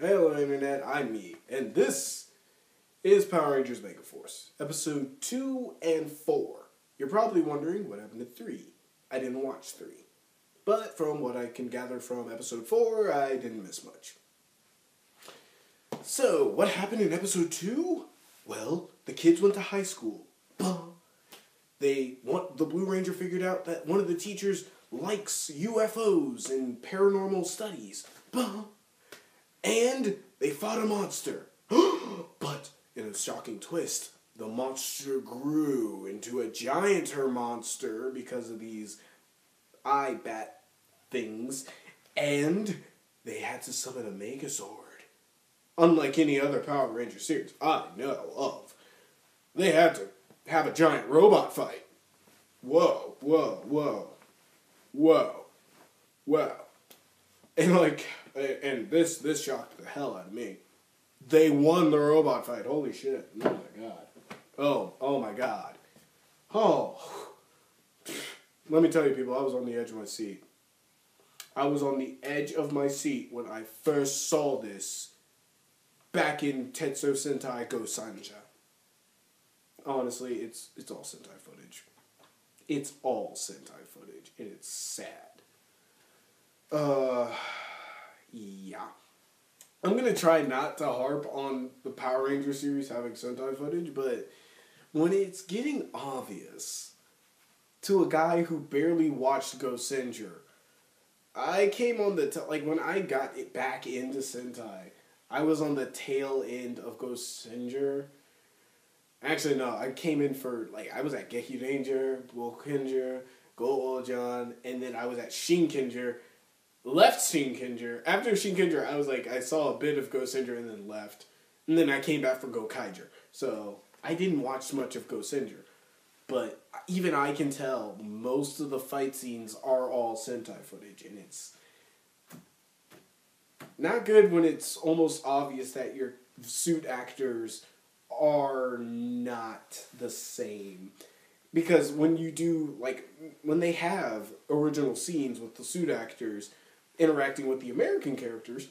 Hello Internet, I'm me, and this is Power Rangers MegaForce, episode 2 and 4. You're probably wondering what happened to 3. I didn't watch 3. But from what I can gather from episode 4, I didn't miss much. So, what happened in episode 2? Well, the kids went to high school. The Blue Ranger figured out that one of the teachers likes UFOs and paranormal studies. And they fought a monster. But in a shocking twist, the monster grew into a gianter monster because of these eye bat things. And they had to summon a Megazord. Unlike any other Power Ranger series I know of. They had to have a giant robot fight. Whoa, whoa, whoa. Whoa. Wow. And this shocked the hell out of me. They won the robot fight. Holy shit. Oh my god. Oh my god. Oh. Let me tell you people, I was on the edge of my seat. I was on the edge of my seat when I first saw this back in Tetsuo Sentai Go Sanja. Honestly, it's all Sentai footage. It's all Sentai footage, and it's sad. Yeah. I'm going to try not to harp on the Power Ranger series having Sentai footage, but when it's getting obvious to a guy who barely watched Go Senja, I came on when I got it back into Sentai, I was on the tail end of Go Senja. Actually, no, I came in for, I was at Geki Ranger, Go Kenja, Go Ojan, and then I was at Shin Kenja. Left Shin Kenja. After Shin Kenja, I saw a bit of Go Senja and then left. And then I came back for Go Kaiger. So, I didn't watch much of Go Senja. But even I can tell most of the fight scenes are all Sentai footage. And it's not good when it's almost obvious that your suit actors are not the same. Because when you do, when they have original scenes with the suit actors interacting with the American characters,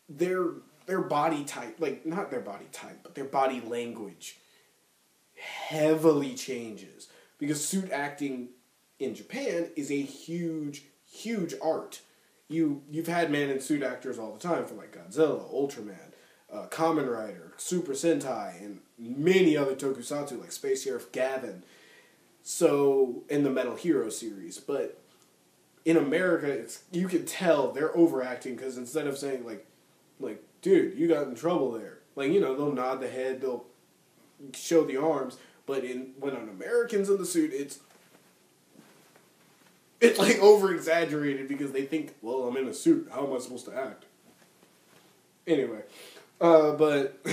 their body type, not their body type, but their body language heavily changes. Because suit acting in Japan is a huge, huge art. You've had man in suit actors all the time, from Godzilla, Ultraman, Kamen Rider, Super Sentai, and many other tokusatsu like Space Sheriff Gavin. So, in the Metal Hero series. But in America, you can tell they're overacting because instead of saying, dude, you got in trouble there. They'll nod the head, they'll show the arms. But when an American's in the suit, it's over-exaggerated because they think, well, I'm in a suit. How am I supposed to act? Anyway. But,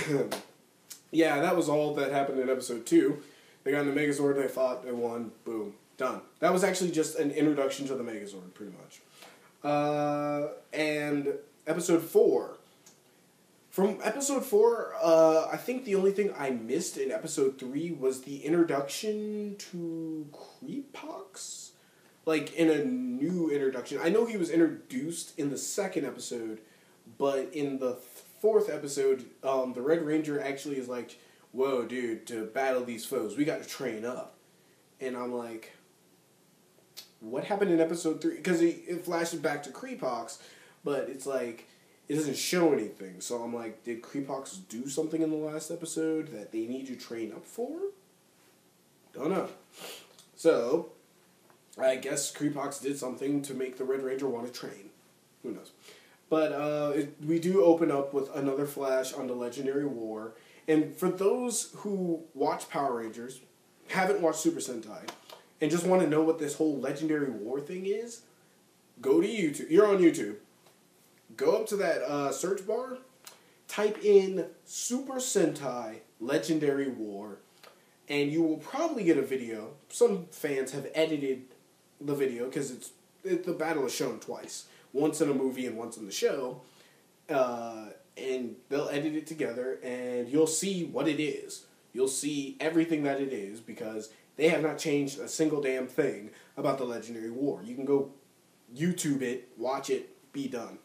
yeah, that was all that happened in episode 2. They got in the Megazord, they fought, they won, boom, done. That was actually just an introduction to the Megazord, pretty much. And episode 4. From episode 4, I think the only thing I missed in episode 3 was the introduction to Creepox. In a new introduction. I know he was introduced in the second episode, but in the 4th episode, the Red Ranger actually is like, whoa, dude, to battle these foes, we got to train up. And I'm like, what happened in episode 3? Because it flashes back to Creepox, but it's it doesn't show anything. So I'm like, did Creepox do something in the last episode that they need to train up for? Don't know. So, I guess Creepox did something to make the Red Ranger want to train. Who knows? But we do open up with another flash on the Legendary War. And for those who watch Power Rangers, haven't watched Super Sentai, and just want to know what this whole Legendary War thing is, go to YouTube. You're on YouTube. Go up to that search bar, type in Super Sentai Legendary War, and you will probably get a video. Some fans have edited the video because the battle is shown twice. Once in a movie and once in the show. And they'll edit it together, and you'll see what it is. You'll see everything that it is, because they have not changed a single damn thing about the Legendary War. You can go YouTube it, watch it, be done.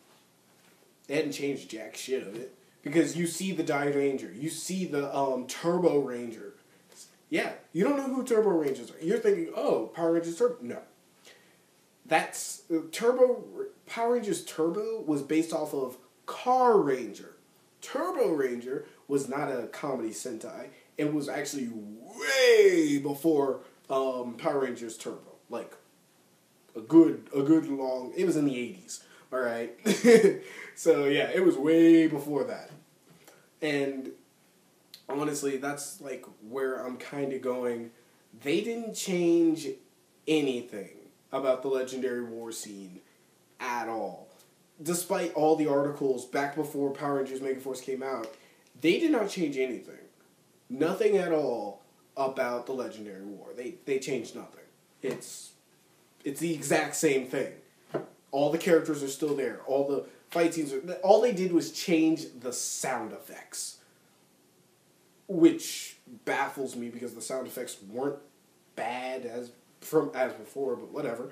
They hadn't changed jack shit of it. Because you see the Die Ranger. You see the Turbo Ranger. Yeah, you don't know who Turbo Rangers are. You're thinking, oh, Power Rangers Turbo. No. That's... Power Rangers Turbo was based off of Car Ranger. Turbo Ranger was not a comedy Sentai. It was actually way before Power Rangers Turbo. Like, a good long... It was in the 80s. Alright? So, yeah, it was way before that. And honestly, that's like where I'm kind of going. They didn't change anything about the Legendary War scene at all. Despite all the articles back before Power Rangers MegaForce came out, they did not change anything. Nothing at all about the Legendary War. They changed nothing. It's the exact same thing. All the characters are still there. All the fight scenes are... All they did was change the sound effects. Which baffles me because the sound effects weren't bad as before, but whatever.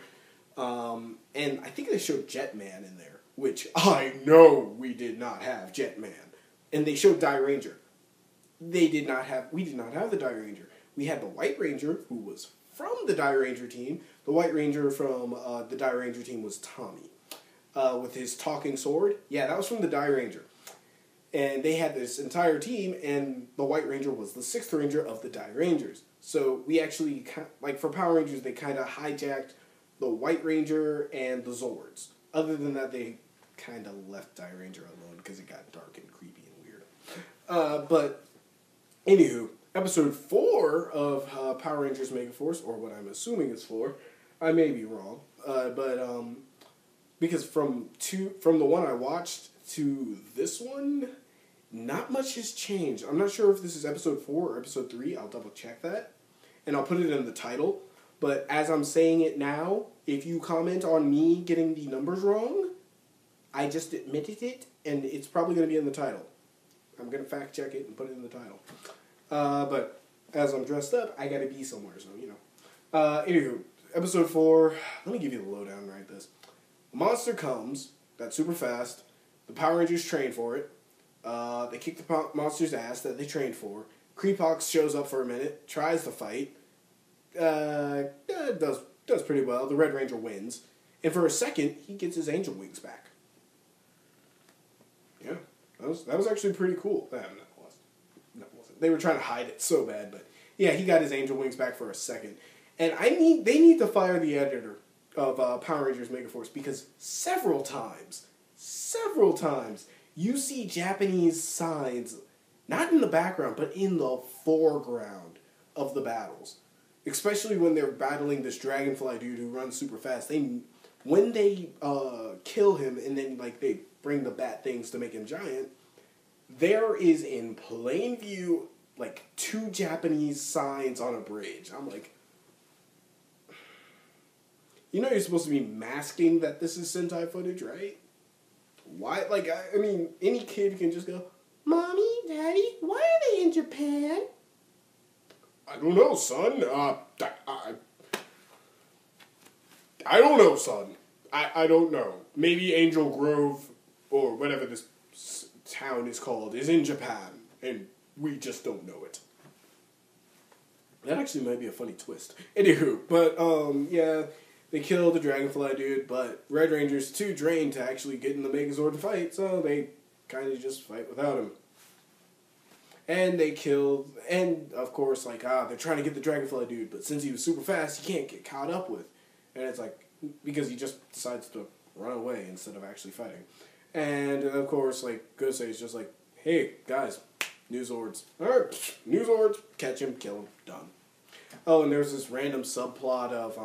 And I think they showed Jetman in there, which I know we did not have Jetman. And they showed Die Ranger. We did not have the Die Ranger. We had the White Ranger, who was from the Die Ranger team. The White Ranger from the Die Ranger team was Tommy. With his talking sword. Yeah, that was from the Die Ranger. And they had this entire team, and the White Ranger was the 6th Ranger of the Die Rangers. So we actually, like for Power Rangers, they kind of hijacked the White Ranger and the Zords. Other than that, they kind of left Die Ranger alone because it got dark and creepy and weird. But, anywho, episode 4 of Power Rangers MegaForce, or what I'm assuming is 4, I may be wrong, because from the one I watched to this one, not much has changed. I'm not sure if this is episode 4 or episode 3. I'll double check that. And I'll put it in the title. But as I'm saying it now, if you comment on me getting the numbers wrong, I just admitted it, and it's probably going to be in the title. I'm going to fact check it and put it in the title. But as I'm dressed up, I got to be somewhere, so, you know. Anywho, episode 4, let me give you the lowdown right this. A monster comes, that's super fast. The Power Rangers train for it. They kick the monster's ass that they trained for. Creepox shows up for a minute, tries to fight. Does pretty well. The Red Ranger wins. And for a second, he gets his angel wings back. Yeah, that was actually pretty cool. No, it wasn't. They were trying to hide it so bad, but yeah, he got his angel wings back for a second. And they need to fire the editor of Power Rangers MegaForce because several times, you see Japanese signs, not in the background, but in the foreground of the battles. Especially when they're battling this dragonfly dude who runs super fast. When they kill him and then like they bring the bat things to make him giant, there is in plain view like 2 Japanese signs on a bridge. I'm like, you know you're supposed to be masking that this is Sentai footage, right? Why? Like, I mean, any kid can just go, Mommy, Daddy, why are they in Japan? I don't know, son. I don't know, son. I don't know. Maybe Angel Grove, or whatever this town is called, is in Japan, and we just don't know it. That actually might be a funny twist. Anywho, but, yeah, they kill the Dragonfly dude, but Red Ranger's too drained to actually get in the Megazord to fight, so they kind of just fight without him. And they killed, and of course, like, they're trying to get the Dragonfly dude, but since he was super fast, he can't get caught up with. And it's like, because he just decides to run away instead of actually fighting. And, of course, like, Gosei is just like, hey, guys, new Zords. Alright, new Zords, catch him, kill him, done. Oh, and there's this random subplot of,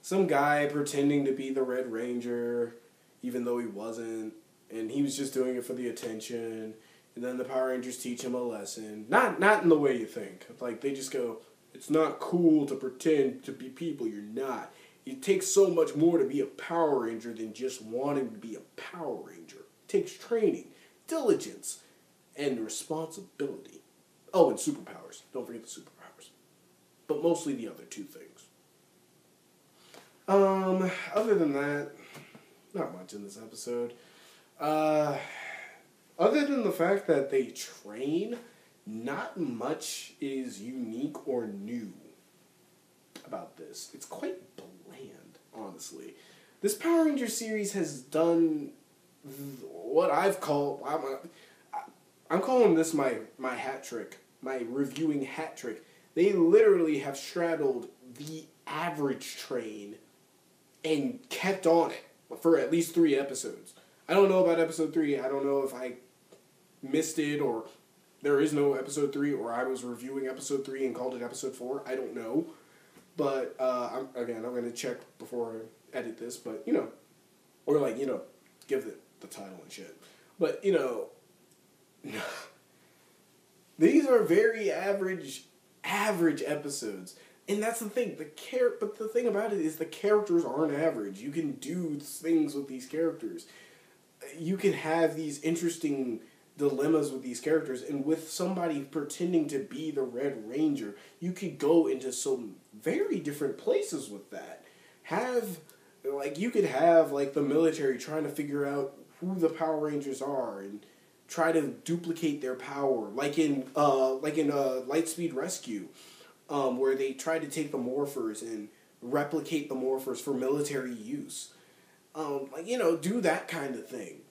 some guy pretending to be the Red Ranger, even though he wasn't, and he was just doing it for the attention. And then the Power Rangers teach him a lesson. Not in the way you think. Like, they just go, it's not cool to pretend to be people you're not. It takes so much more to be a Power Ranger than just wanting to be a Power Ranger. It takes training, diligence, and responsibility. Oh, and superpowers. Don't forget the superpowers. But mostly the other 2 things. Other than that, not much in this episode. Other than the fact that they train, not much is unique or new about this. It's quite bland, honestly. This Power Rangers series has done what I've called... I'm calling this my hat trick. My reviewing hat trick. They literally have straddled the average train and kept on it for at least 3 episodes. I don't know about episode 3. I don't know if I missed it or there is no episode 3 or I was reviewing episode 3 and called it episode 4. I don't know. But, I'm going to check before I edit this. But, or give it the title and shit. But, these are very average episodes. And that's the thing. But the thing about it is the characters aren't average. You can do things with these characters. You can have these interesting dilemmas with these characters. And with somebody pretending to be the Red Ranger, you could go into some very different places with that. You could have, the military trying to figure out who the Power Rangers are and try to duplicate their power. Like in Lightspeed Rescue. Where they try to take the morphers and replicate the morphers for military use. Do that kind of thing.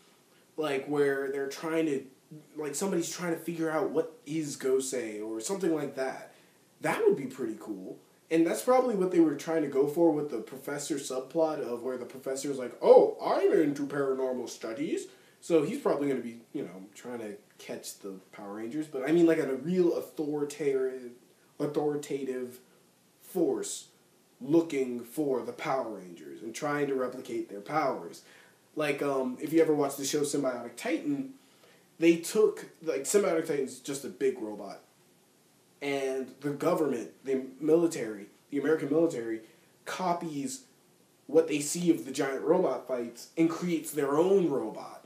Where they're trying to, somebody's trying to figure out what is Gosei or something like that. That would be pretty cool. And that's probably what they were trying to go for with the professor subplot of where the professor's like, oh, I'm into paranormal studies. So he's probably going to be, trying to catch the Power Rangers. But I mean, a real authoritative force looking for the Power Rangers and trying to replicate their powers. If you ever watched the show Symbiotic Titan, they took, Symbiotic Titan's just a big robot. And the government, the military, the American military, copies what they see of the giant robot fights and creates their own robot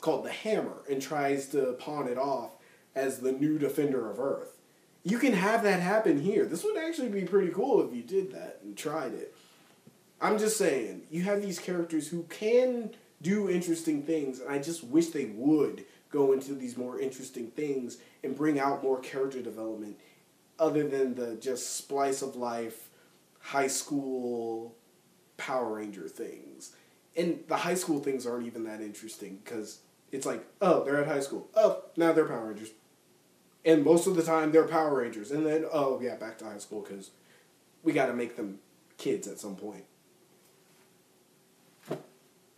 called the Hammer and tries to pawn it off as the new defender of Earth. You can have that happen here. This would actually be pretty cool if you did that and tried it. I'm just saying, you have these characters who can do interesting things, and I just wish they would go into these more interesting things and bring out more character development other than the just splice of life, high school Power Ranger things. And the high school things aren't even that interesting because it's oh, they're at high school. Oh, now they're Power Rangers. And most of the time, they're Power Rangers. And then, back to high school, because we got to make them kids at some point.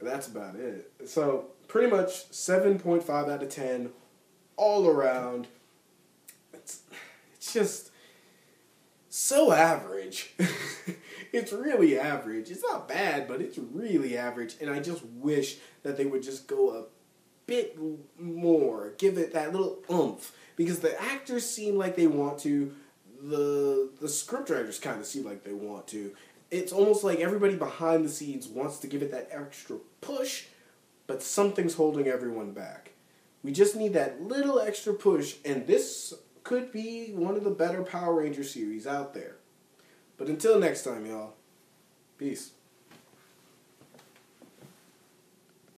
That's about it. So, pretty much 7.5 out of 10, all around. It's just so average. It's really average. It's not bad, but it's really average. And I just wish that they would just go a bit more. Give it that little oomph. Because the actors seem like they want to, the scriptwriters kind of seem like they want to. It's almost like everybody behind the scenes wants to give it that extra push, but something's holding everyone back. We just need that little extra push, and this could be one of the better Power Ranger series out there. But until next time, y'all, peace.